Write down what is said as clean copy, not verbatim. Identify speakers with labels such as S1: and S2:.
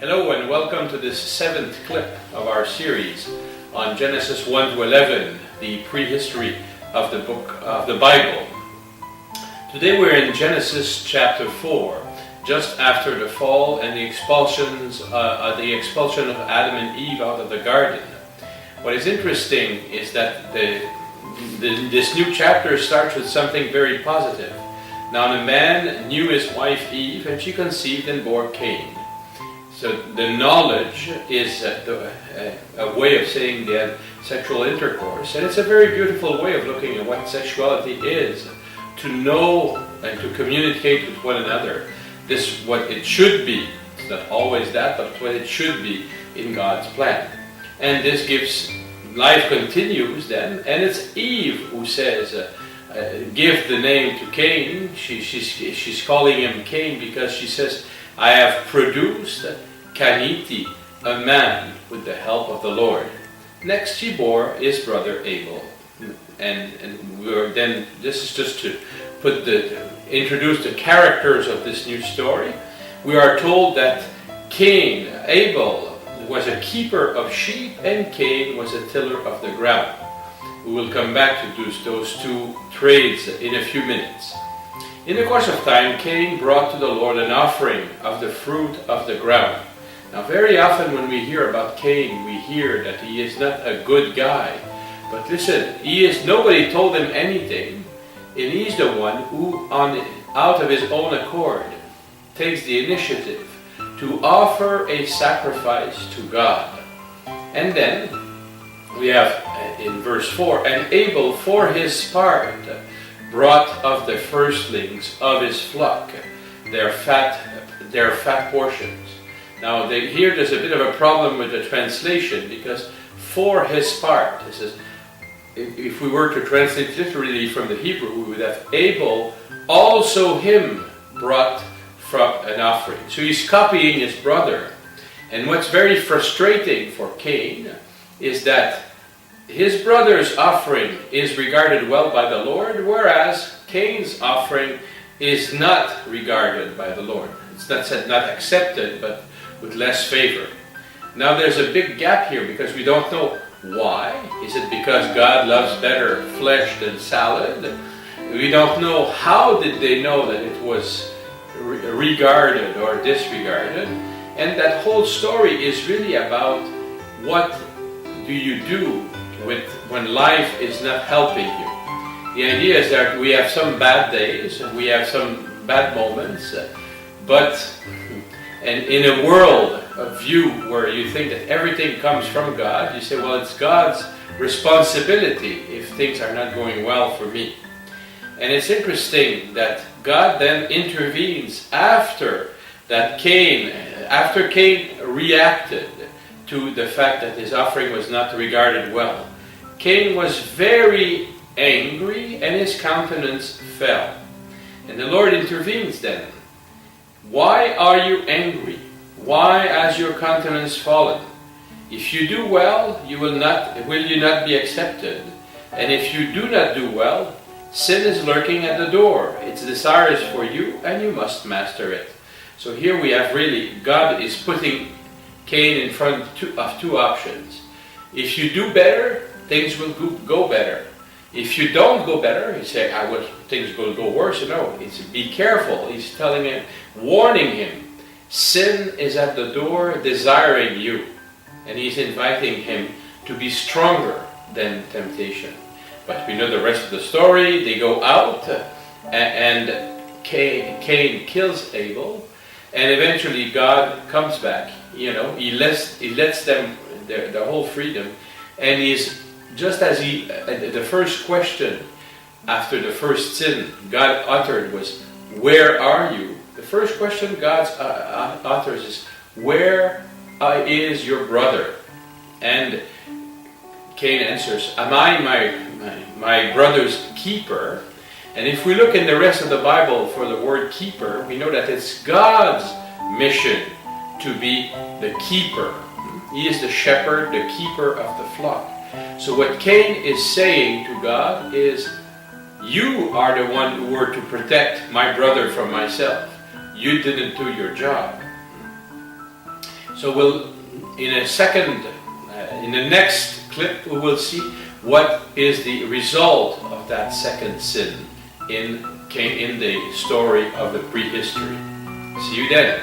S1: Hello and welcome to this 7th clip of our series on Genesis 1 to 11, the prehistory of the book of the Bible. Today we're in Genesis chapter 4, just after the fall and the expulsion of Adam and Eve out of the garden. What is interesting is that this new chapter starts with something very positive. Now the man knew his wife Eve, and she conceived and bore Cain. So the knowledge is a way of saying they had sexual intercourse, and it's a very beautiful way of looking at what sexuality is, to know and to communicate with one another. This is what it should be. It's not always that, but it's what it should be in God's plan. And this gives, life continues then, and it's Eve who says, give the name to Cain. She's calling him Cain because she says, I have produced Caniti, a man with the help of the Lord. Next she bore his brother Abel. And then this is just to introduce the characters of this new story. We are told that Abel was a keeper of sheep and Cain was a tiller of the ground. We will come back to those two trades in a few minutes. In the course of time, Cain brought to the Lord an offering of the fruit of the ground. Now, very often when we hear about Cain, we hear that he is not a good guy. But listen, nobody told him anything, and he's the one who, out of his own accord, takes the initiative to offer a sacrifice to God. And then we have in verse 4, and Abel for his part brought of the firstlings of his flock, their fat portions. Now here there's a bit of a problem with the translation, because for his part, it says, if we were to translate literally from the Hebrew, we would have Abel also him brought from an offering. So he's copying his brother. And what's very frustrating for Cain is that his brother's offering is regarded well by the Lord, whereas Cain's offering is not regarded by the Lord. It's not said not accepted, but with less favor. Now there's a big gap here because we don't know why. Is it because God loves better flesh than salad? We don't know how did they know that it was regarded or disregarded. And that whole story is really about what do you do when life is not helping you. The idea is that we have some bad days, and we have some bad moments, and in a world of view where you think that everything comes from God, you say, well, it's God's responsibility if things are not going well for me. And it's interesting that God then intervenes after Cain reacted to the fact that his offering was not regarded well. Cain was very angry and his countenance fell. And the Lord intervenes then. Why are you angry? Why has your countenance fallen? If you do well, will you not be accepted? And if you do not do well, sin is lurking at the door. Its desires for you, and you must master it. So here we have really, God is putting Cain in front of two options. If you do better, things will go better. If you don't go better, you say, things will go worse. No, it's be careful. He's telling him, warning him, sin is at the door desiring you. And he's inviting him to be stronger than temptation. But we know the rest of the story. They go out and Cain kills Abel. And eventually God comes back. He lets them their whole freedom. And he's just as the first question after the first sin God uttered was, where are you? The first question God utters is, where is your brother? And Cain answers, am I my brother's keeper? And if we look in the rest of the Bible for the word keeper, we know that it's God's mission to be the keeper. He is the shepherd, the keeper of the flock. So what Cain is saying to God is, you are the one who were to protect my brother from myself. You didn't do your job. So in the next clip, we will see what is the result of that second sin in the story of the prehistory. See you then.